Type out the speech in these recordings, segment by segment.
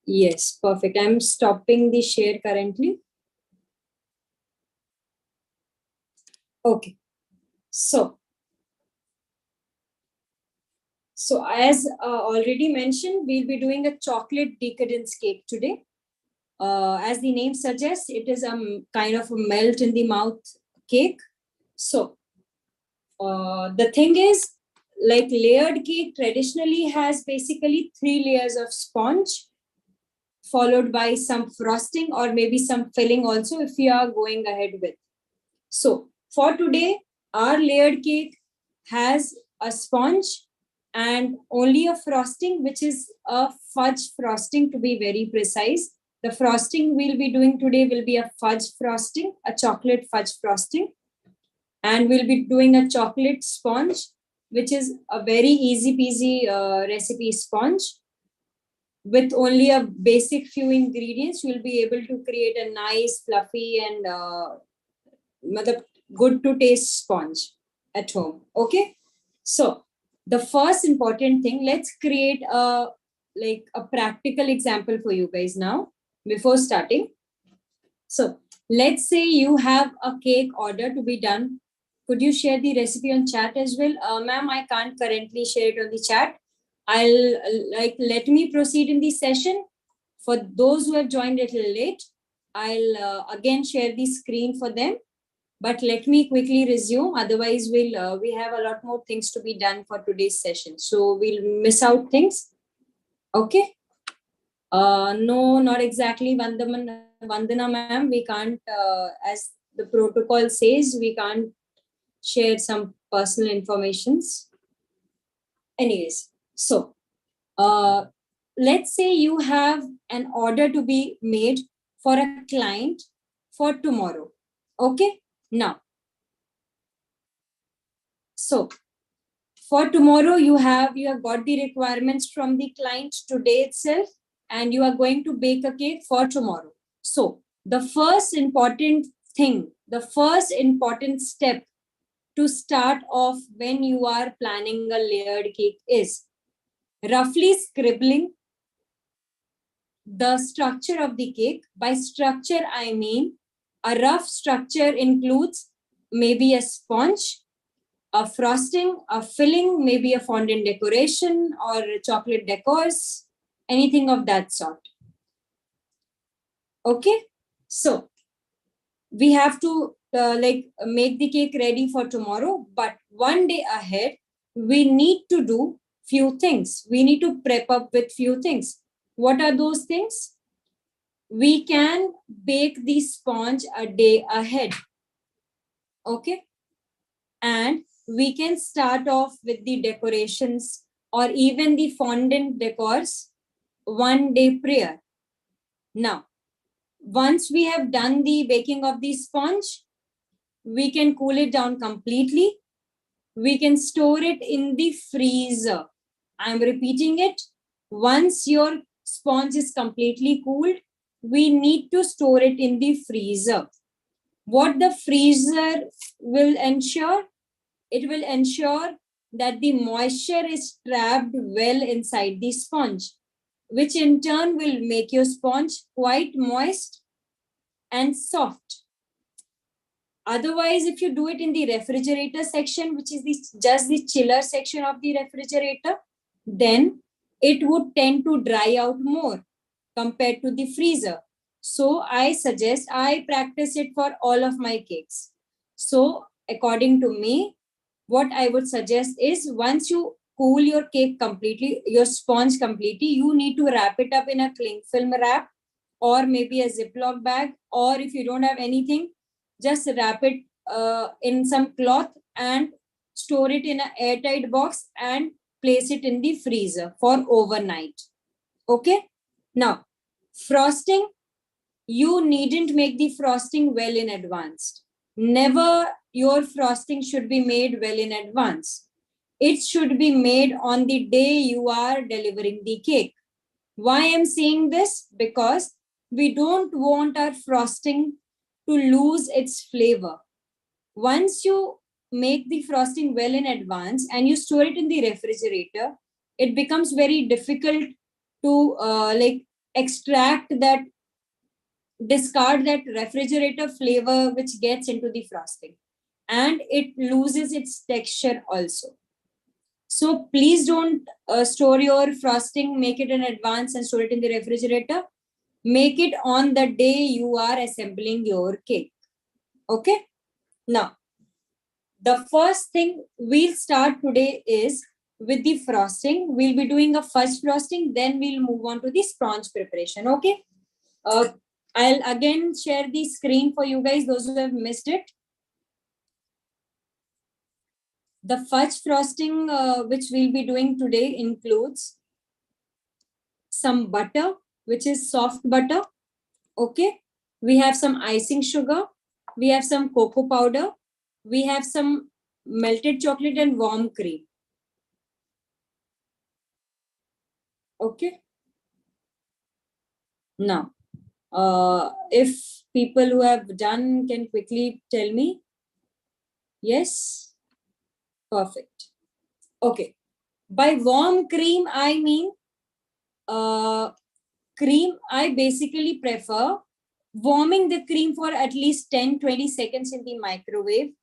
Yes, perfect. I'm stopping the share currently. Okay. So as already mentioned, we'll be doing a chocolate decadence cake today. As the name suggests, it is a kind of a melt in the mouth cake. So the thing is, like layered cake traditionally has basically 3 layers of sponge, followed by some frosting or maybe some filling also if you are going ahead with. So for today, our layered cake has a sponge and only a frosting, which is a fudge frosting to be very precise. The frosting we'll be doing today will be a fudge frosting, a chocolate fudge frosting. And we'll be doing a chocolate sponge, which is a very easy peasy recipe sponge. With only a basic few ingredients, you'll be able to create a nice, fluffy, and good to taste sponge at home. Okay, so the first important thing, let's create a practical example for you guys now before starting. So let's say you have a cake order to be done. Could you share the recipe on chat as well? Ma'am, I can't currently share it on the chat. I'll let me proceed in the session. For those who have joined a little late, I'll again share the screen for them. But let me quickly resume. Otherwise, we have a lot more things to be done for today's session. So we'll miss out things. Okay. No, not exactly, Vandana ma'am. We can't, as the protocol says, we can't share some personal informations. Anyways, so let's say you have an order to be made for a client for tomorrow. Okay. Now, so for tomorrow, you have got the requirements from the client today itself, and you are going to bake a cake for tomorrow. So the first important thing, the first important step to start off when you are planning a layered cake is roughly scribbling the structure of the cake. By structure, I mean a rough structure includes maybe a sponge, a frosting, a filling, maybe a fondant decoration or chocolate decors, anything of that sort. Okay, so we have to make the cake ready for tomorrow, but one day ahead, we need to do few things. We need to prep up with few things. What are those things? We can bake the sponge a day ahead. Okay, and we can start off with the decorations or even the fondant decors one day prior. Now, once we have done the baking of the sponge, we can cool it down completely. We can store it in the freezer. I'm repeating it. Once your sponge is completely cooled, we need to store it in the freezer. What the freezer will ensure? It will ensure that the moisture is trapped well inside the sponge, which in turn will make your sponge quite moist and soft. Otherwise, if you do it in the refrigerator section, which is just the chiller section of the refrigerator, then it would tend to dry out more compared to the freezer. So I practice it for all of my cakes. So according to me, what I would suggest is once you cool your cake completely, your sponge completely, you need to wrap it up in a cling film wrap or maybe a Ziploc bag, or if you don't have anything, just wrap it in some cloth and store it in an airtight box and place it in the freezer for overnight. Okay. Now, frosting, you needn't make the frosting well in advance. Never your frosting should be made well in advance. It should be made on the day you are delivering the cake. Why I'm saying this? Because we don't want our frosting to lose its flavor. Once you make the frosting well in advance and you store it in the refrigerator, it becomes very difficult to extract that, discard that refrigerator flavor which gets into the frosting, and it loses its texture also. So please don't store your frosting, make it in advance and store it in the refrigerator. Make it on the day you are assembling your cake. Okay. Now, the first thing we'll start today is with the frosting. We'll be doing a fudge frosting, then we'll move on to the sponge preparation. Okay. I'll again share the screen for you guys, those who have missed it. The fudge frosting which we'll be doing today includes some butter, which is soft butter. Okay. We have some icing sugar. We have some cocoa powder. We have some melted chocolate and warm cream. Okay. Now, if people who have done can quickly tell me. Yes. Perfect. Okay. By warm cream, I mean cream. I basically prefer warming the cream for at least 10-20 seconds in the microwave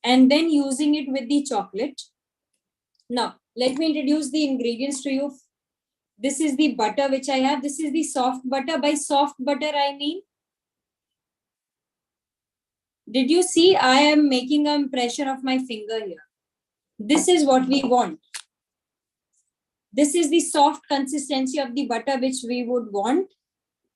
and then using it with the chocolate. Now, let me introduce the ingredients to you. This is the butter which I have. This is the soft butter. By soft butter, I mean, did you see I am making an impression of my finger here? This is what we want. This is the soft consistency of the butter which we would want.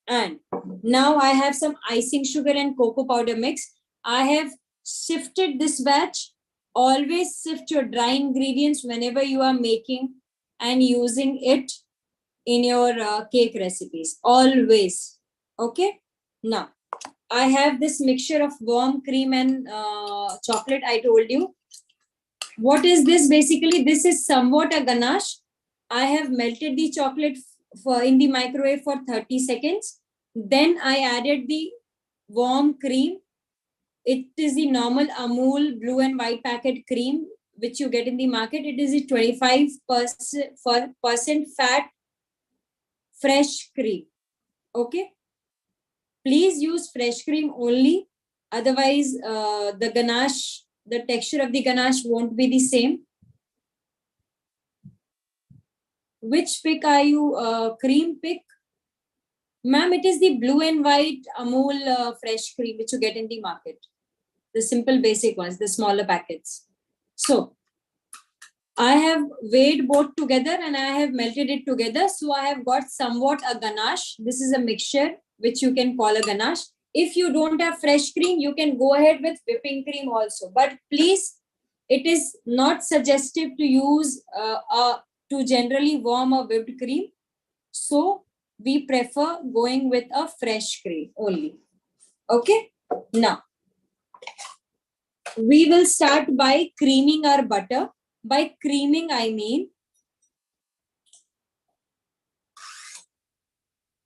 And now I have some icing sugar and cocoa powder mix. I have sifted this batch. Always sift your dry ingredients whenever you are making and using it in your cake recipes. Always. Okay. Now, I have this mixture of warm cream and chocolate. I told you. What is this? Basically, this is somewhat a ganache. I have melted the chocolate in the microwave for 30 seconds. Then I added the warm cream. It is the normal Amul blue and white packet cream which you get in the market. It is a 25% fat fresh cream. Okay. Please use fresh cream only. Otherwise, the ganache, the texture of the ganache won't be the same. Which pick are you? Cream pick? Ma'am, it is the blue and white Amul fresh cream which you get in the market. The simple basic ones, the smaller packets. So, I have weighed both together and I have melted it together. So, I have got somewhat a ganache. This is a mixture which you can call a ganache. If you don't have fresh cream, you can go ahead with whipping cream also. But please, it is not suggestive to use to generally warm a whipped cream. So, we prefer going with a fresh cream only. Okay. Now, we will start by creaming our butter. By creaming, I mean,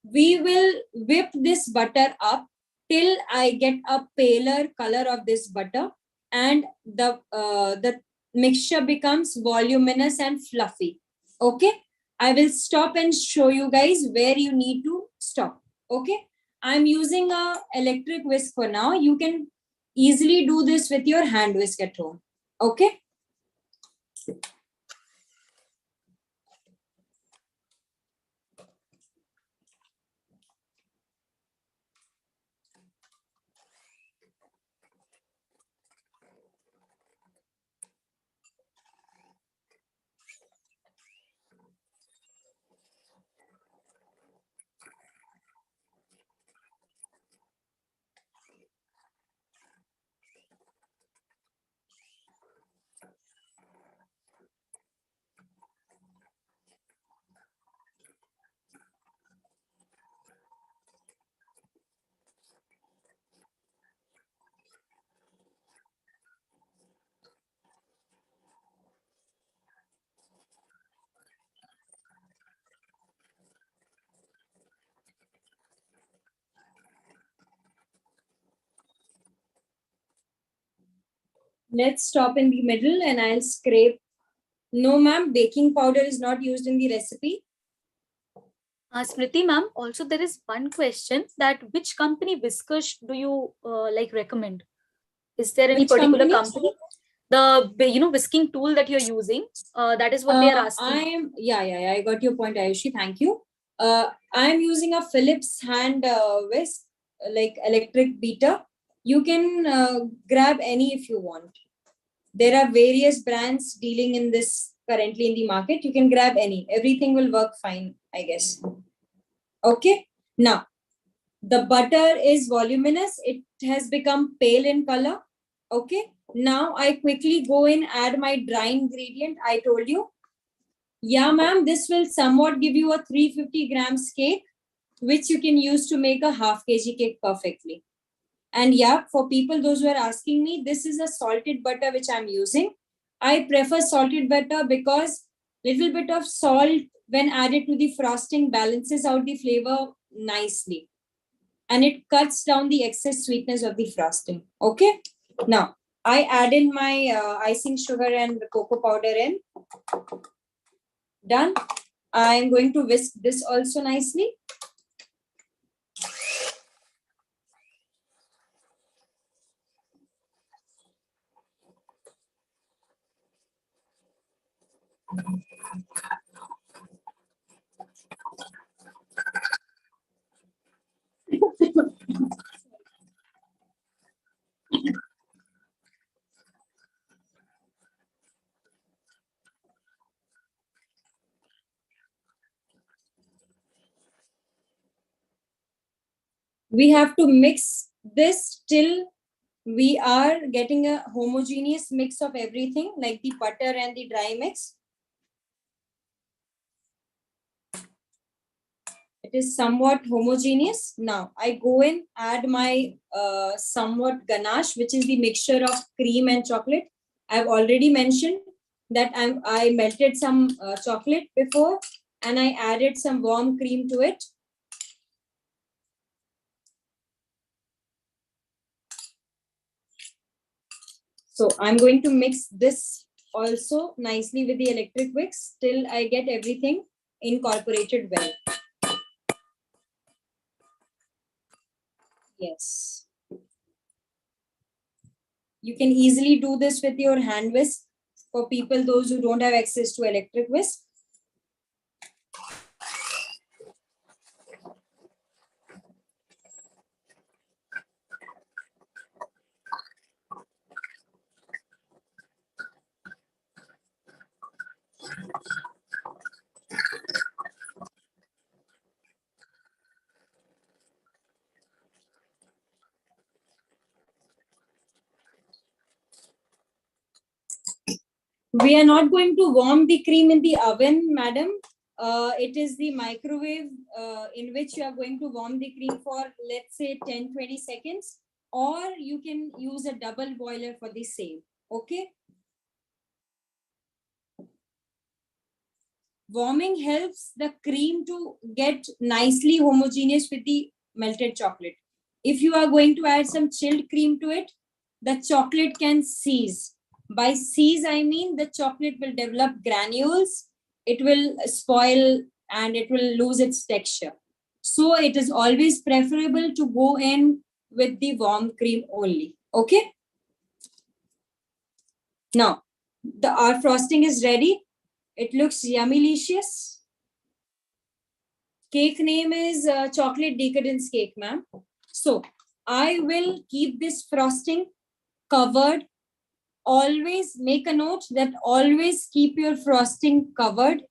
we will whip this butter up till I get a paler color of this butter and the mixture becomes voluminous and fluffy. Okay. I will stop and show you guys where you need to stop. Okay. I'm using a electric whisk for now. You can easily do this with your hand whisk at home. Okay. Let's stop in the middle and I'll scrape. No, ma'am, baking powder is not used in the recipe. Smriti ma'am, also there is one question that which company whiskers do you like recommend? Is there any Which particular company? company? The whisking tool that you're using, that is what they are asking. I got your point, Ayushi. Thank you. I'm using a Philips hand whisk, like electric beater. You can grab any if you want. There are various brands dealing in this currently in the market. You can grab any. Everything will work fine, I guess. Okay. Now, the butter is voluminous. It has become pale in color. Okay. Now I quickly go in, add my dry ingredient. I told you. Yeah, ma'am, this will somewhat give you a 350 grams cake, which you can use to make a half kg cake perfectly. And yeah, for people, those who are asking me, this is a salted butter which I'm using. I prefer salted butter because little bit of salt when added to the frosting balances out the flavor nicely. And it cuts down the excess sweetness of the frosting. Okay. Now, I add in my icing sugar and cocoa powder in. Done. I'm going to whisk this also nicely. We have to mix this till we are getting a homogeneous mix of everything, like the butter and the dry mix. It is somewhat homogeneous. Now I go in, add my somewhat ganache, which is the mixture of cream and chocolate. I've already mentioned that I melted some chocolate before and I added some warm cream to it. So I'm going to mix this also nicely with the electric whisk till I get everything incorporated well. Yes. You can easily do this with your hand whisk for people, those who don't have access to electric whisk. We are not going to warm the cream in the oven, madam. It is the microwave in which you are going to warm the cream for, let's say, 10-20 seconds, or you can use a double boiler for the same. Okay. Warming helps the cream to get nicely homogeneous with the melted chocolate. If you are going to add some chilled cream to it, the chocolate can seize. By seize, I mean the chocolate will develop granules, it will spoil, and it will lose its texture. So it is always preferable to go in with the warm cream only. Okay. Now, our frosting is ready. It looks yummylicious. Cake name is chocolate decadence cake, ma'am. So I will keep this frosting covered. Always make a note that always keep your frosting covered,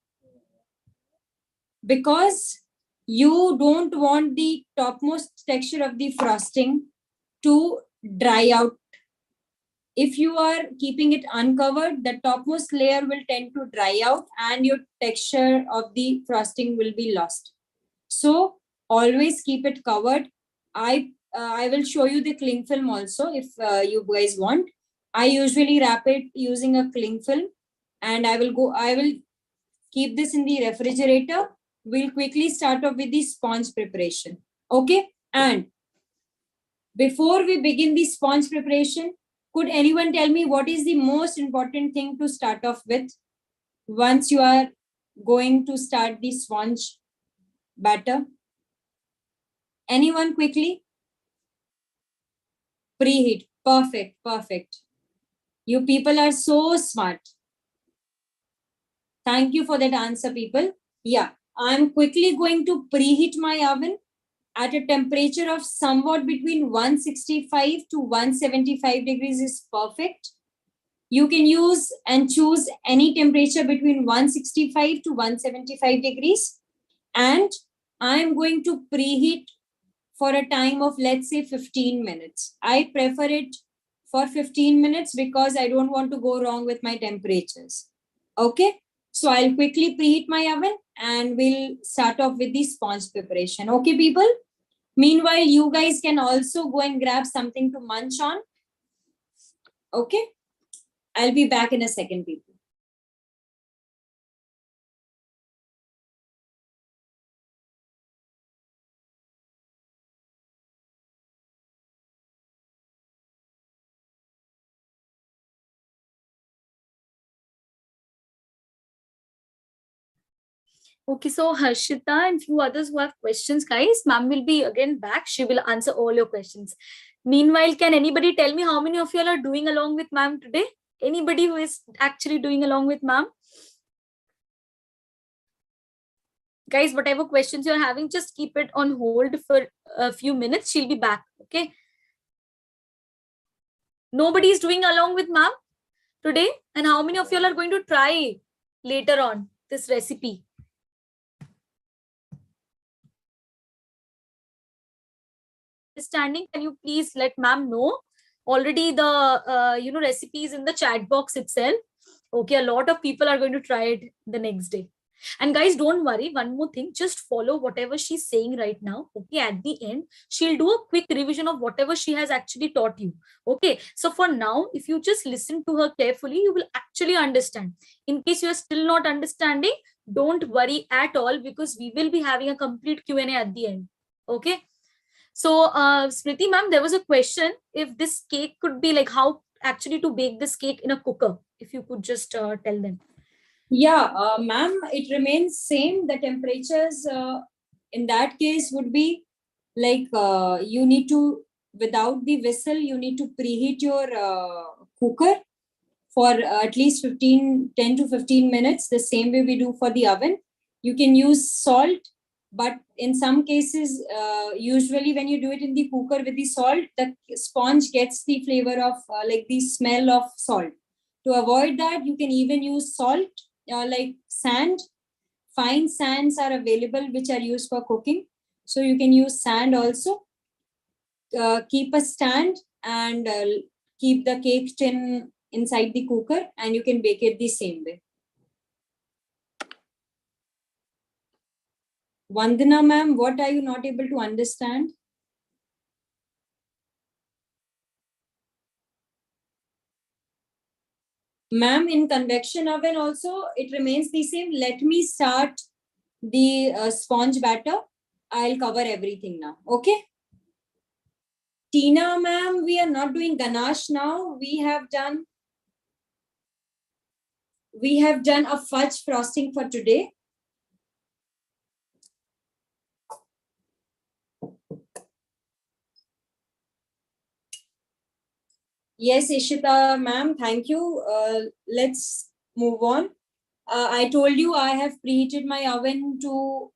because you don't want the topmost texture of the frosting to dry out. If you are keeping it uncovered, the topmost layer will tend to dry out and your texture of the frosting will be lost. So always keep it covered. I will show you the cling film also if you guys want. I usually wrap it using a cling film, and I will keep this in the refrigerator. We'll quickly start off with the sponge preparation. Okay. And before we begin the sponge preparation, could anyone tell me what is the most important thing to start off with once you are going to start the sponge? batter? Anyone quickly? Preheat. Perfect, perfect. You people are so smart. Thank you for that answer, people. Yeah, I'm quickly going to preheat my oven at a temperature of somewhat between 165 to 175 degrees is perfect. You can use and choose any temperature between 165 to 175 degrees. And I'm going to preheat for a time of, let's say, 15 minutes. I prefer it for 15 minutes because I don't want to go wrong with my temperatures. Okay, so I'll quickly preheat my oven and we'll start off with the sponge preparation. Okay, people? Meanwhile, you guys can also go and grab something to munch on. Okay, I'll be back in a second, people. Okay, so Harshita and few others who have questions, guys, ma'am will be again back. She will answer all your questions. Meanwhile, can anybody tell me how many of you all are doing along with ma'am today? Anybody who is actually doing along with ma'am? Guys, whatever questions you're having, just keep it on hold for a few minutes. She'll be back. Okay. Nobody is doing along with ma'am today. And how many of you all are going to try later on this recipe? Understanding, can you please let ma'am know? Already the recipe is in the chat box itself. Okay, a lot of people are going to try it the next day. And guys, don't worry, one more thing, just follow whatever she's saying right now. Okay, at the end she'll do a quick revision of whatever she has actually taught you. Okay, so for now, if you just listen to her carefully, you will actually understand. In case you are still not understanding, don't worry at all, because we will be having a complete Q&A at the end. Okay, so Smriti ma'am, there was a question if this cake could be like, how actually to bake this cake in a cooker, if you could just tell them. Yeah, ma'am, it remains same. The temperatures in that case would be like you need to, without the whistle, you need to preheat your cooker for at least 10 to 15 minutes, the same way we do for the oven. You can use salt, but in some cases, usually when you do it in the cooker with the salt, the sponge gets the flavor of like the smell of salt. To avoid that, you can even use salt, like sand. Fine sands are available which are used for cooking. So you can use sand also. Keep a stand and keep the cake tin inside the cooker and you can bake it the same way. Vandana ma'am, what are you not able to understand? Ma'am, in convection oven also, it remains the same. Let me start the sponge batter. I'll cover everything now. Okay. Tina ma'am, we are not doing ganache now. We have done a fudge frosting for today. Yes, Ishita ma'am, thank you. Let's move on. I told you I have preheated my oven to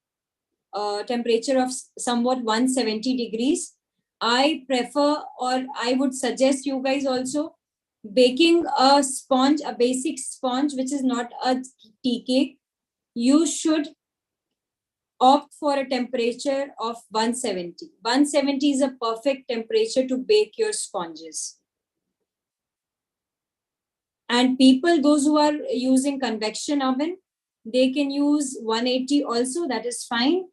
temperature of somewhat 170 degrees. I prefer, or I would suggest you guys also baking a sponge, a basic sponge, which is not a tea cake. You should opt for a temperature of 170. 170 is a perfect temperature to bake your sponges. And people, those who are using convection oven, they can use 180 also, that is fine.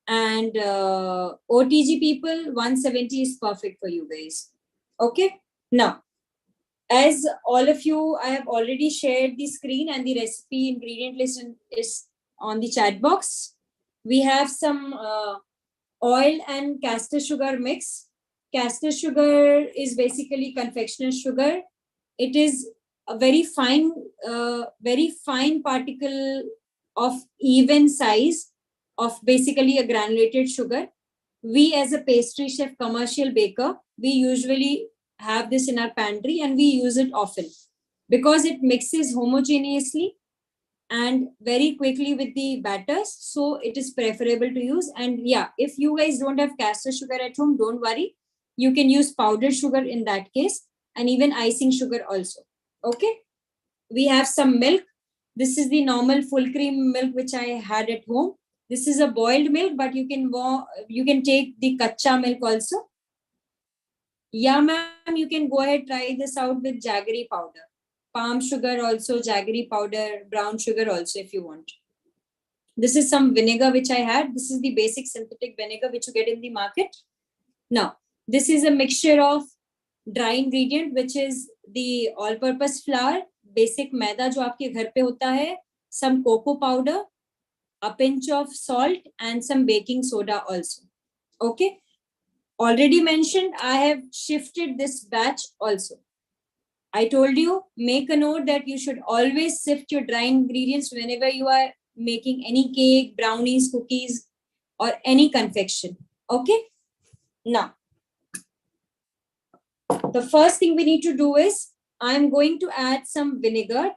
And OTG people, 170 is perfect for you guys. Okay, now, as all of you, I have already shared the screen and the recipe ingredient list is on the chat box. We have some oil and castor sugar mix. Castor sugar is basically confectioner sugar. It is a very fine particle of even size. of basically a granulated sugar. We as a pastry chef, commercial baker, we usually have this in our pantry and we use it often because it mixes homogeneously and very quickly with the batters. So it is preferable to use. And yeah, if you guys don't have caster sugar at home, don't worry. You can use powdered sugar in that case, and even icing sugar also. Okay. We have some milk. This is the normal full cream milk which I had at home. This is a boiled milk, but you can take the kacha milk also. Yeah, ma'am, you can go ahead, try this out with jaggery powder. Palm sugar also, jaggery powder, brown sugar also if you want. This is some vinegar which I had. This is the basic synthetic vinegar which you get in the market. Now, this is a mixture of dry ingredient which is the all-purpose flour, basic maida जो आपके घर पे होता है, some cocoa powder, a pinch of salt, and some baking soda also. Okay. Already mentioned, I have shifted this batch also. I told you, make a note that you should always sift your dry ingredients whenever you are making any cake, brownies, cookies, or any confection. Okay. Now, the first thing we need to do is, I'm going to add some vinegar,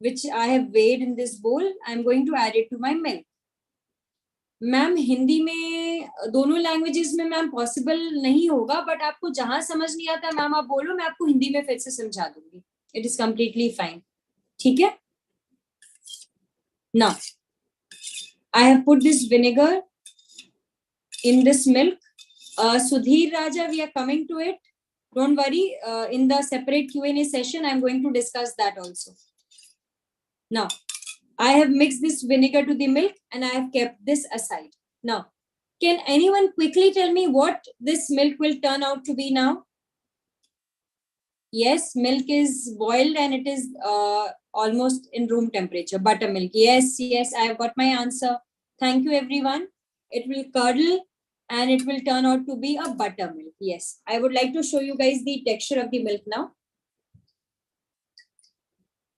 which I have weighed in this bowl. I'm going to add it to my milk. Ma'am Hindi में दोनों languages में ma'am possible नहीं होगा, but आपको जहां समझ नहीं आता मैम आप बोलो, मैं आपको हिंदी में फिर से समझा दूंगी. It is completely fine. ठीक है. Now I have put this vinegar in this milk. Sudhir Raja, we are coming to it. Don't worry. In the separate Q&A session, I'm going to discuss that also. Now, I have mixed this vinegar to the milk and I have kept this aside. Now, can anyone quickly tell me what this milk will turn out to be now? Yes, milk is boiled and it is almost in room temperature. Buttermilk. Yes, I have got my answer. Thank you, everyone. It will curdle and it will turn out to be a buttermilk. Yes, I would like to show you guys the texture of the milk now.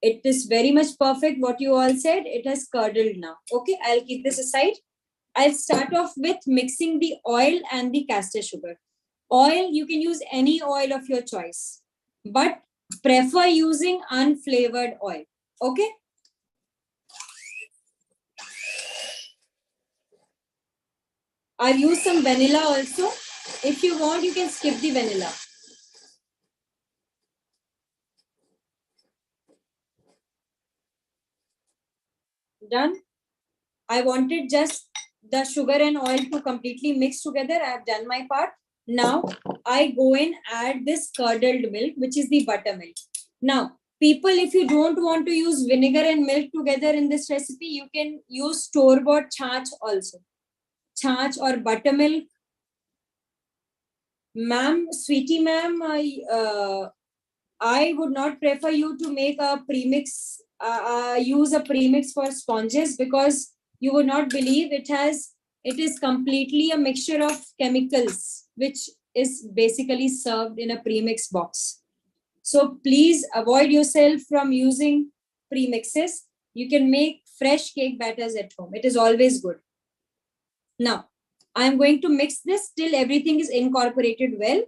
It is very much perfect what you all said. It has curdled now. Okay, I'll keep this aside. I'll start off with mixing the oil and the caster sugar. Oil, you can use any oil of your choice, but prefer using unflavored oil. Okay. I've used some vanilla also. If you want, you can skip the vanilla. Done. I wanted just the sugar and oil to completely mix together. I have done my part. Now I go and add this curdled milk, which is the buttermilk. Now, people, if you don't want to use vinegar and milk together in this recipe, you can use store-bought chach also. Chach or buttermilk. Ma'am, sweetie ma'am, I would not prefer you to make a premix, use a premix for sponges, because you would not believe it is completely a mixture of chemicals, which is basically served in a premix box. So please avoid yourself from using premixes. You can make fresh cake batters at home. It is always good. Now, I'm going to mix this till everything is incorporated well.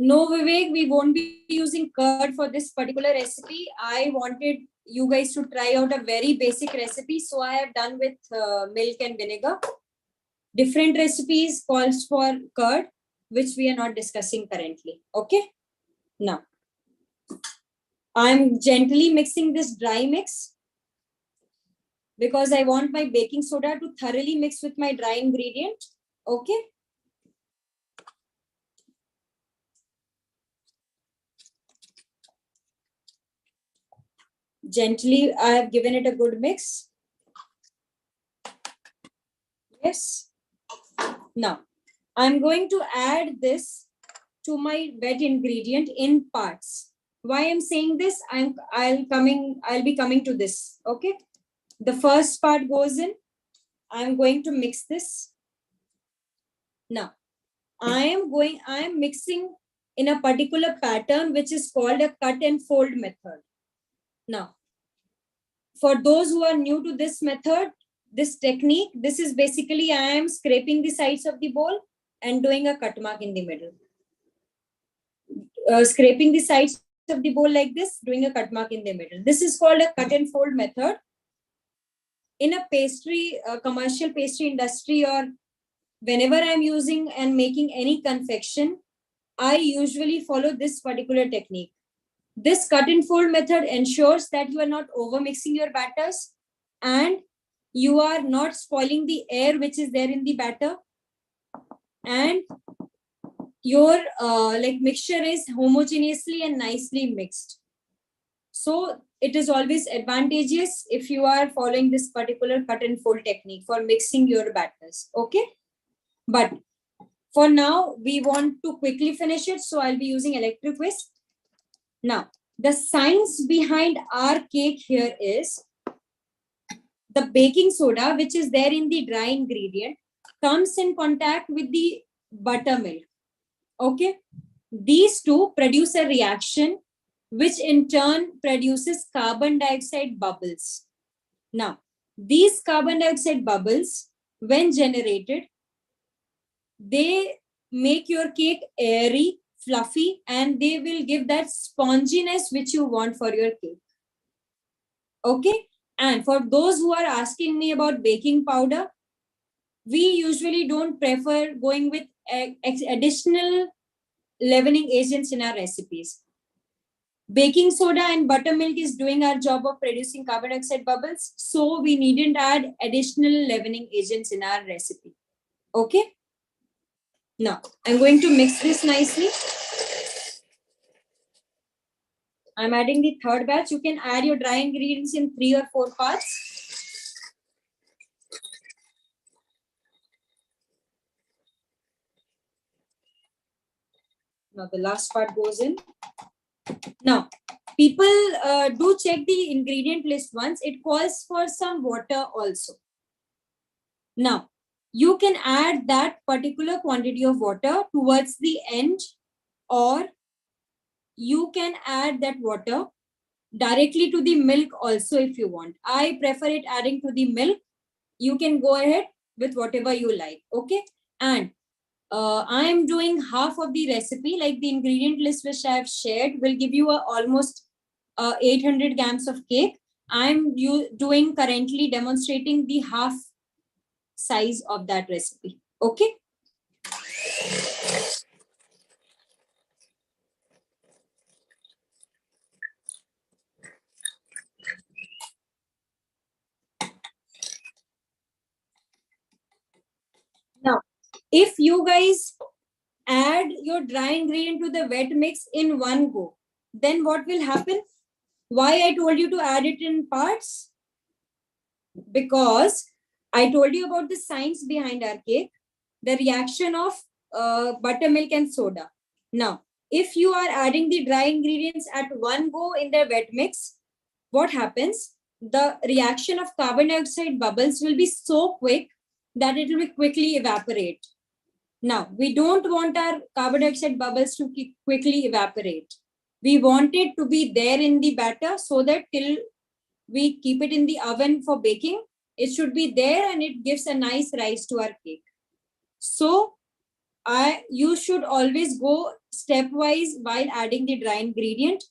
No, Vivek, we won't be using curd for this particular recipe. I wanted you guys to try out a very basic recipe, so I have done with milk and vinegar. Different recipes calls for curd, which we are not discussing currently. Okay. Now, I'm gently mixing this dry mix because I want my baking soda to thoroughly mix with my dry ingredient. Okay. Gently, I have given it a good mix. Yes. Now, I'm going to add this to my wet ingredient in parts. Why I'm saying this? I'll be coming to this. Okay. The first part goes in. I'm going to mix this. Now, I am mixing in a particular pattern, which is called a cut and fold method. Now, for those who are new to this method, this technique, this is basically I am scraping the sides of the bowl and doing a cut mark in the middle. Scraping the sides of the bowl like this, doing a cut mark in the middle. This is called a cut and fold method. In a pastry, commercial pastry industry, or whenever I'm using and making any confection, I usually follow this particular technique. This cut and fold method ensures that you are not over mixing your batters and you are not spoiling the air which is there in the batter, and your mixture is homogeneously and nicely mixed. So it is always advantageous if you are following this particular cut and fold technique for mixing your batters. Okay, but for now we want to quickly finish it, so I'll be using electric whisk. Now, the science behind our cake here is the baking soda, which is there in the dry ingredient, comes in contact with the buttermilk. Okay, these two produce a reaction which in turn produces carbon dioxide bubbles. Now, these carbon dioxide bubbles, when generated, they make your cake airy, fluffy, and they will give that sponginess which you want for your cake. Okay, and for those who are asking me about baking powder, we usually don't prefer going with additional leavening agents in our recipes. Baking soda and buttermilk is doing our job of producing carbon dioxide bubbles, so we needn't add additional leavening agents in our recipe. Okay, now I'm going to mix this nicely. I'm adding the third batch. You can add your dry ingredients in 3 or 4 parts. Now the last part goes in. Now, people do check the ingredient list once. It calls for some water also. Now, you can add that particular quantity of water towards the end, or you can add that water directly to the milk also if you want. I prefer it adding to the milk. You can go ahead with whatever you like. Okay, and I am doing half of the recipe, like the ingredient list which I have shared will give you almost 800 grams of cake. I'm doing currently demonstrating the half size of that recipe. Okay. Now, if you guys add your dry ingredient to the wet mix in one go, then what will happen? Why I told you to add it in parts? Because I told you about the science behind our cake, the reaction of buttermilk and soda. Now, if you are adding the dry ingredients at one go in the wet mix, what happens? The reaction of carbon dioxide bubbles will be so quick that it will be quickly evaporate. Now, we don't want our carbon dioxide bubbles to quickly evaporate. We want it to be there in the batter so that till we keep it in the oven for baking, it should be there and it gives a nice rise to our cake. So, you should always go stepwise while adding the dry ingredient.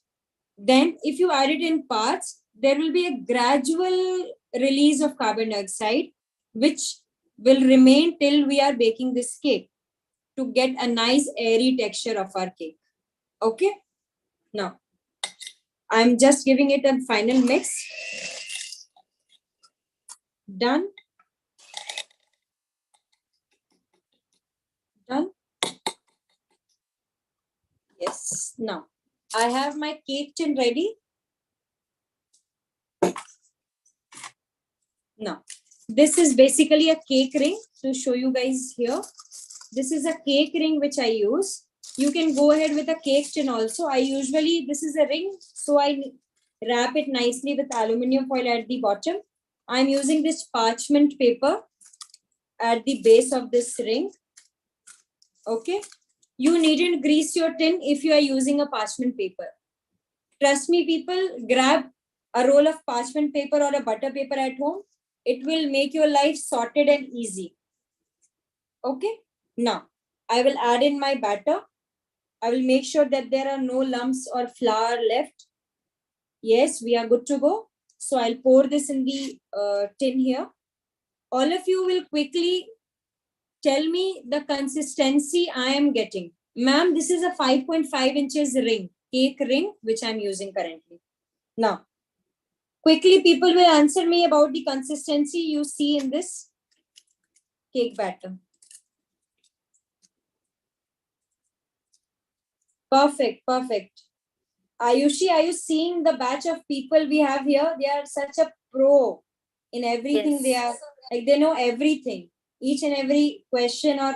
Then, if you add it in parts, there will be a gradual release of carbon dioxide, which will remain till we are baking this cake to get a nice airy texture of our cake. Okay. Now, I'm just giving it a final mix. Done. Done. Yes. Now, I have my cake tin ready. Now, this is basically a cake ring to show you guys here. This is a cake ring which I use. You can go ahead with a cake tin also. This is a ring, so I wrap it nicely with aluminum foil at the bottom. I'm using this parchment paper at the base of this ring. Okay. You needn't grease your tin if you are using a parchment paper. Trust me, people, grab a roll of parchment paper or a butter paper at home. It will make your life sorted and easy. Okay. Now, I will add in my batter. I will make sure that there are no lumps or flour left. Yes, we are good to go. So I'll pour this in the tin here. All of you will quickly tell me the consistency I am getting. Ma'am, this is a 5.5 inches ring, cake ring, which I'm using currently. Now, quickly people will answer me about the consistency you see in this cake batter. Perfect, perfect. Ayushi, are you seeing the batch of people we have here? They are such a pro in everything. Yes. They are like, they know everything. Each and every question or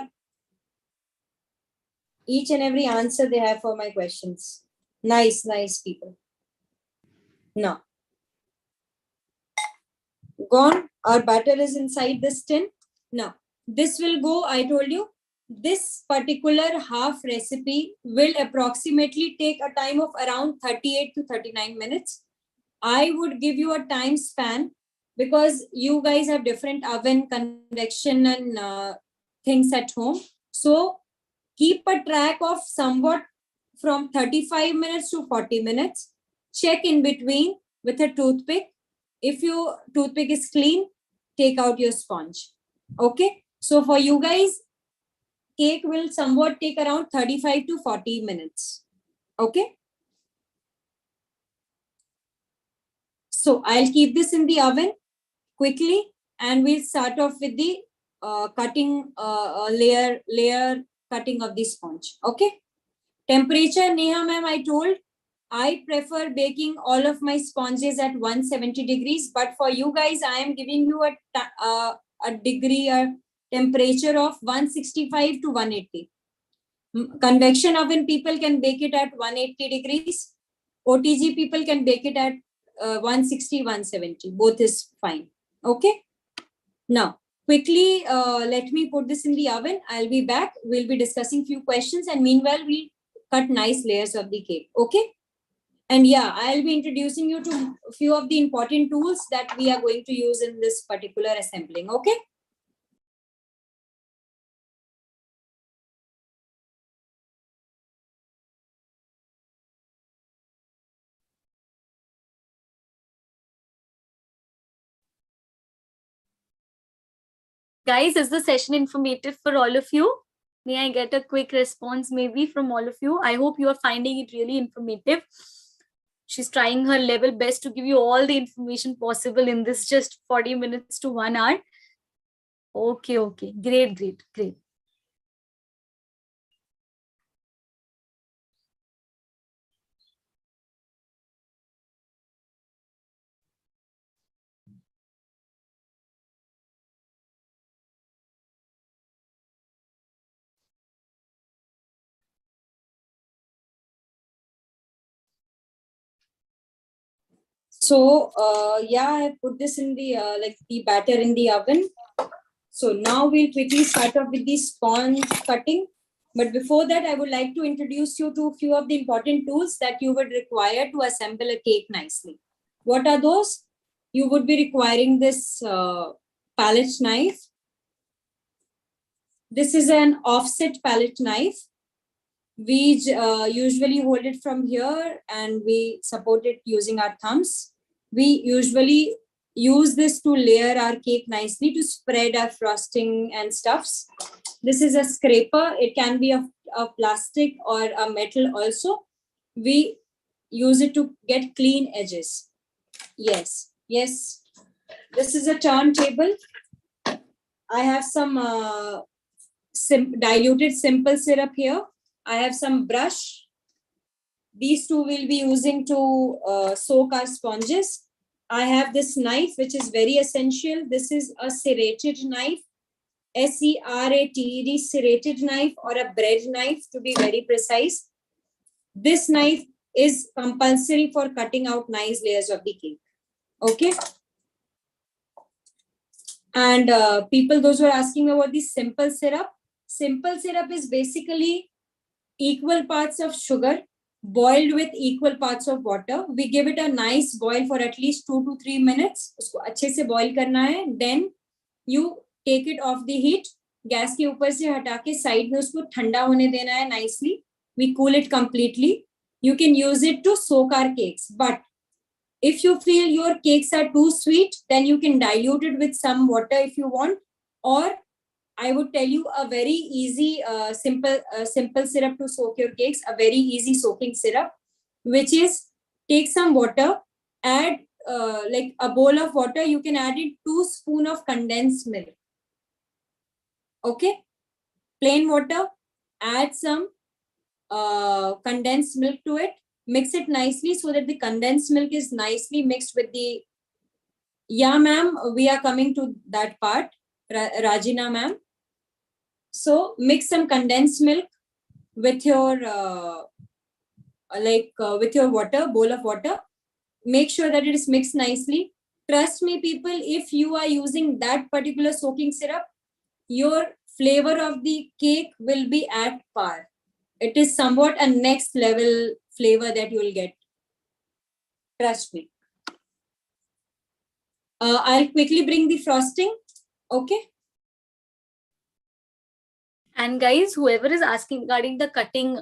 each and every answer they have for my questions. Nice, nice people. Now, gone. Our batter is inside this tin. Now, this will go, I told you, this particular half recipe will approximately take a time of around 38 to 39 minutes. I would give you a time span because you guys have different oven, convection and things at home. So keep a track of somewhat from 35 minutes to 40 minutes. Check in between with a toothpick. If your toothpick is clean, take out your sponge. Okay. So for you guys, cake will somewhat take around 35 to 40 minutes. Okay. So I'll keep this in the oven quickly and we'll start off with the cutting layer cutting of the sponge. Okay. Temperature, Neha ma'am, I told I prefer baking all of my sponges at 170 degrees, but for you guys, I am giving you a degree or temperature of 165 to 180. Convection oven people can bake it at 180 degrees. OTG people can bake it at 160, 170. Both is fine. Okay. Now, quickly, let me put this in the oven. I'll be back. We'll be discussing few questions and meanwhile, we'll cut nice layers of the cake. Okay. And yeah, I'll be introducing you to a few of the important tools that we are going to use in this particular assembling. Okay. Guys, is the session informative for all of you? May I get a quick response maybe from all of you? I hope you are finding it really informative. She's trying her level best to give you all the information possible in this just 40 minutes to 1 hour. Okay, okay. Great, great, great. So yeah, I put this in the like the batter in the oven. So now we'll quickly start off with the sponge cutting. But before that, I would like to introduce you to a few of the important tools that you would require to assemble a cake nicely. What are those? You would be requiring this palette knife. This is an offset palette knife. We usually hold it from here and we support it using our thumbs. We usually use this to layer our cake nicely to spread our frosting and stuffs. This is a scraper. It can be a plastic or a metal also. We use it to get clean edges. Yes, yes. This is a turntable. I have some diluted simple syrup here. I have some brush. These two we'll be using to soak our sponges. I have this knife, which is very essential. This is a serrated knife, SERATED, serrated knife or a bread knife to be very precise. This knife is compulsory for cutting out nice layers of the cake. Okay. And people, those who are asking about the simple syrup is basically equal parts of sugar boiled with equal parts of water. We give it a nice boil for at least 2 to 3 minutes. उसको अच्छे से boil करना है. Then you take it off the heat. Gas के ऊपर से हटा के साइड में उसको ठंडा होने देना है nicely. We cool it completely. You can use it to soak our cakes. But if you feel your cakes are too sweet, then you can dilute it with some water if you want. Or I would tell you a very easy, simple syrup to soak your cakes, a very easy soaking syrup, which is take some water, add like a bowl of water, you can add in 2 spoons of condensed milk. Okay, plain water, add some condensed milk to it, mix it nicely so that the condensed milk is nicely mixed with the, yeah ma'am, we are coming to that part, Rajina ma'am. So mix some condensed milk with your with your water, bowl of water. Make sure that it is mixed nicely. Trust me, people, if you are using that particular soaking syrup, your flavor of the cake will be at par. It is somewhat a next level flavor that you will get. Trust me. I'll quickly bring the frosting. Okay. And guys, whoever is asking regarding the cutting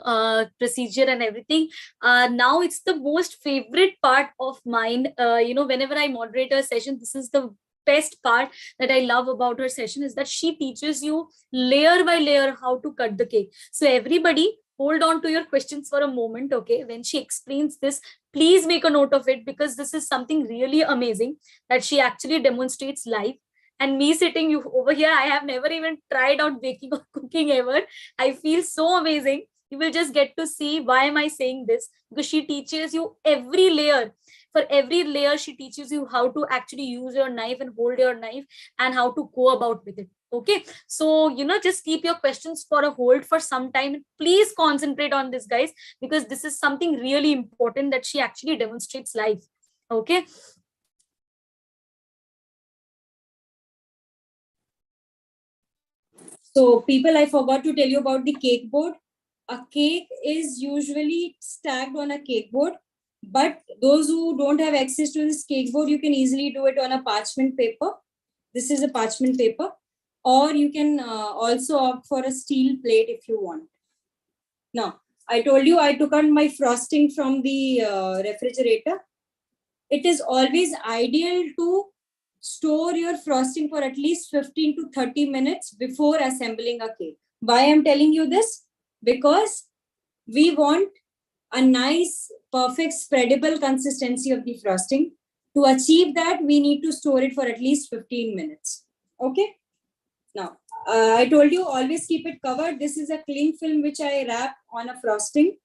procedure and everything, now it's the most favorite part of mine. Whenever I moderate a session, this is the best part that I love about her session, is that she teaches you layer by layer how to cut the cake. So everybody, hold on to your questions for a moment. Okay, when she explains this, please make a note of it, because this is something really amazing that she actually demonstrates live. And me sitting you over here, I have never even tried out baking or cooking ever. I feel so amazing. You will just get to see why am I saying this, because she teaches you every layer. For every layer, she teaches you how to actually use your knife and hold your knife and how to go about with it. Okay, so just keep your questions for a hold for some time. Please concentrate on this, guys, because this is something really important that she actually demonstrates live. Okay. So people, I forgot to tell you about the cake board. A cake is usually stacked on a cake board, but those who don't have access to this cake board, you can easily do it on a parchment paper. This is a parchment paper, or you can also opt for a steel plate if you want. Now, I told you I took out my frosting from the refrigerator. It is always ideal to store your frosting for at least 15 to 30 minutes before assembling a cake. Why I'm telling you this? Because we want a nice, perfect, spreadable consistency of the frosting. To achieve that, we need to store it for at least 15 minutes. Okay? Now, I told you always keep it covered. This is a cling film which I wrap on a frosting.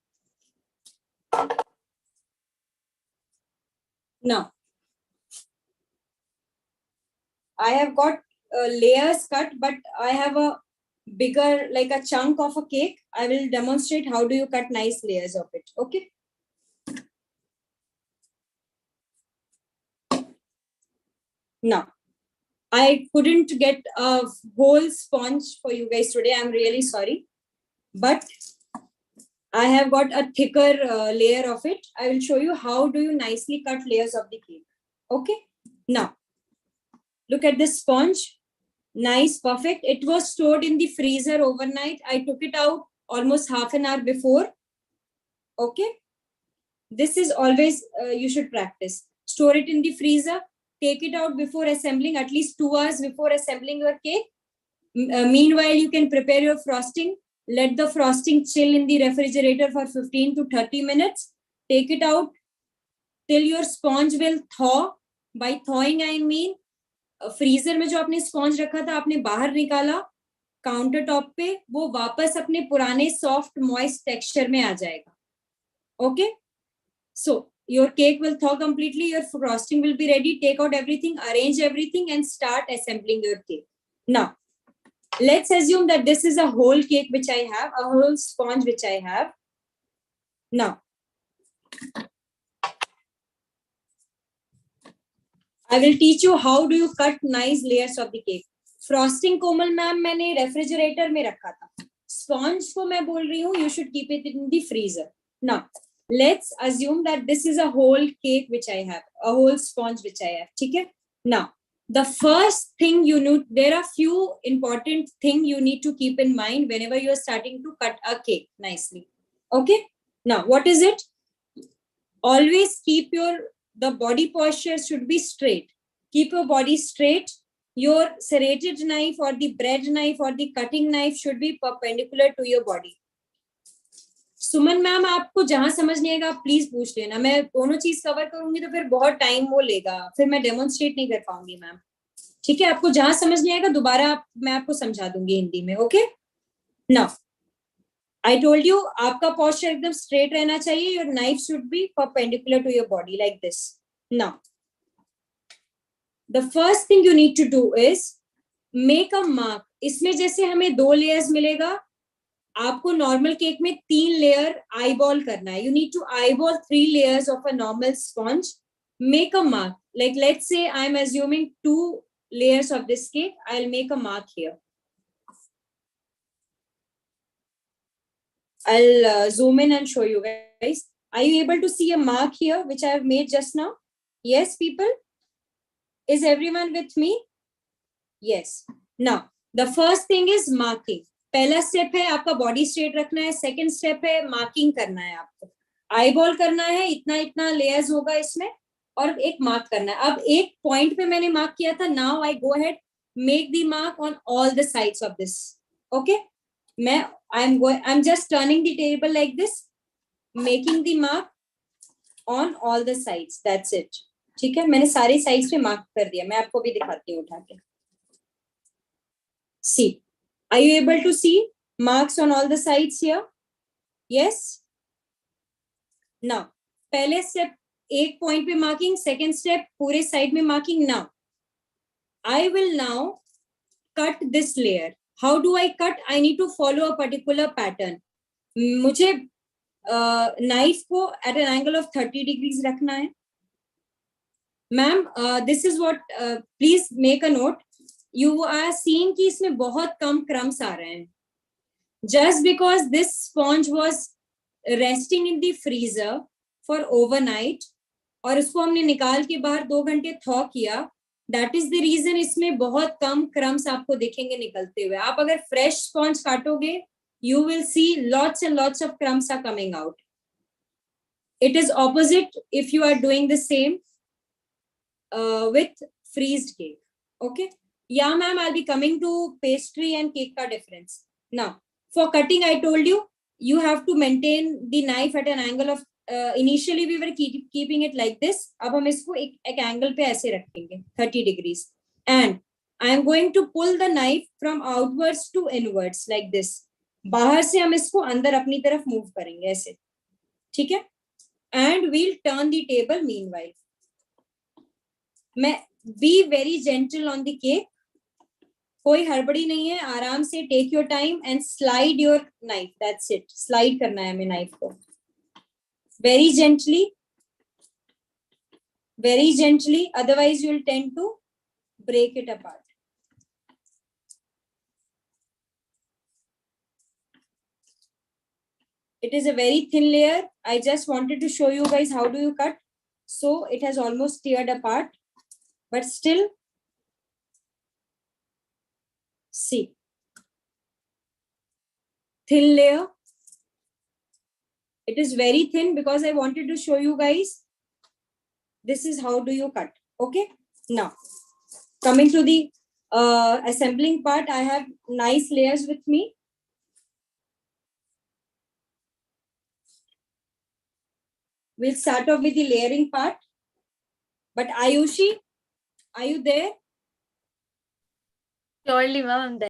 Now, I have got layers cut, but I have a bigger, like a chunk of a cake. I will demonstrate how do you cut nice layers of it. Okay. Now, I couldn't get a whole sponge for you guys today. I'm really sorry. But I have got a thicker layer of it. I will show you how do you nicely cut layers of the cake. Okay. Now, look at this sponge. Nice, perfect. It was stored in the freezer overnight. I took it out almost half an hour before. Okay. This is always, you should practice. Store it in the freezer. Take it out before assembling, at least 2 hours before assembling your cake. Meanwhile, you can prepare your frosting. Let the frosting chill in the refrigerator for 15 to 30 minutes. Take it out till your sponge will thaw. By thawing, I mean, freezer में जो आपने sponge रखा था आपने बाहर निकाला counter top पे, वो वापस अपने पुराने सॉफ्ट मॉइस्ट टेक्सचर में आ जाएगा. Okay, so your cake will thaw completely, your frosting will be ready. Take out everything, arrange everything, and start assembling your cake. Now, let's assume that this is a whole cake which I have, a whole sponge which I have. Now, I will teach you how do you cut nice layers of the cake. Frosting Komal ma'am मैंने refrigerator में रखा था. sponge को मैं बोल रही हूँ, you should keep it in the freezer. Now, let's assume that this is a whole cake which I have, a whole sponge which I have. ठीक है? Now, the first thing you need, there are few important things you need to keep in mind whenever you are starting to cut a cake nicely. Okay? Now, what is it? Always keep the body posture should be straight. Keep your body straight. Your serrated knife or the bread knife or the cutting knife should be perpendicular to your body. Suman ma'am, आपको जहां समझ नहीं आएगा आप please पूछ लेना, मैं दोनों चीज कवर करूंगी तो फिर बहुत टाइम वो लेगा, फिर मैं डेमोन्स्ट्रेट नहीं कर पाऊंगी मैम. ठीक है, आपको जहां समझ नहीं आएगा दोबारा मैं आपको समझा दूंगी हिंदी में. Okay, now I told you आपका पोस्चर एकदम स्ट्रेट रहना चाहिए. Your knife should be perpendicular to your body like this. Now the first thing you need to do is make a mark. इसमें जैसे हमें 2 लेयर्स मिलेगा, आपको नॉर्मल केक में 3 लेयर आईबॉल करना है. You need to eyeball 3 layers of a normal sponge. Make a mark, like let's say I am assuming 2 layers of this cake. I'll make a mark here. I'll zoom in and show you guys. Are you able to see a mark here which I have made just now? Yes, people? Is everyone with me? Yes. Now, the first thing is marking. पहला step है आपका body straight रखना है. Second step है marking करना है. आपको eyeball करना है, इतना इतना लेयर्स होगा इसमें, और एक मार्क करना है. अब एक पॉइंट पे मैंने मार्क किया था. Now I go ahead, make the mark on all the sides of this. Okay, I am just turning the table like this, making the mark on all the sides. That's it. ठीक है, मैंने सारे sides पे mark कर दिया. मैं आपको भी दिखाती हूँ उठा के. See, are you able to see marks on all the sides here? Yes. Now पहले स्टेप एक पॉइंट पे मार्किंग, सेकेंड स्टेप पूरे साइड में marking. Now I will now cut this layer. How do I cut? I need to follow a particular pattern. मुझे knife को at an angle of 30 degrees रखना है. Ma'am this is what, please make a note. You are seeing कि इसमें बहुत कम crumbs आ रहे हैं. Just because this sponge was resting in the freezer for overnight और उसको हमने निकाल के बाहर 2 घंटे थॉ किया, दैट इज द रीजन इसमें बहुत कम क्रम्स आपको दिखेंगे निकलते हुए. आप अगर फ्रेश स्पॉन्ज काटोगे, you will see lots and lots of crumbs are coming out. It is opposite if you are doing the same with frozen cake. Okay, yeah ma'am I will be coming to pastry and cake का difference. Now for cutting I told you, you have to maintain the knife at an angle of initially we were keeping it like this. अब हम इसको एक angle पे ऐसे रखेंगे 30 degrees, and I am going to pull the knife from outwards to inwards like this. बाहर से हम इसको अंदर अपनी तरफ मूव करेंगे ऐसे. ठीक है, and we'll turn the table meanwhile. मैं be very gentle on the cake. कोई हड़बड़ी नहीं है, आराम से take your time and slide your knife. That's it. Slide करना है हमें नाइफ को very gently, otherwise you will tend to break it apart. It is a very thin layer. I just wanted to show you guys how do you cut. So it has almost teared apart, but still, see, thin layer. It is very thin because I wanted to show you guys this is how do you cut. Okay, now coming to the assembling part, I have nice layers with me. We'll start off with the layering part. But Ayushi, are you there? Surely, ma'am, I'm there.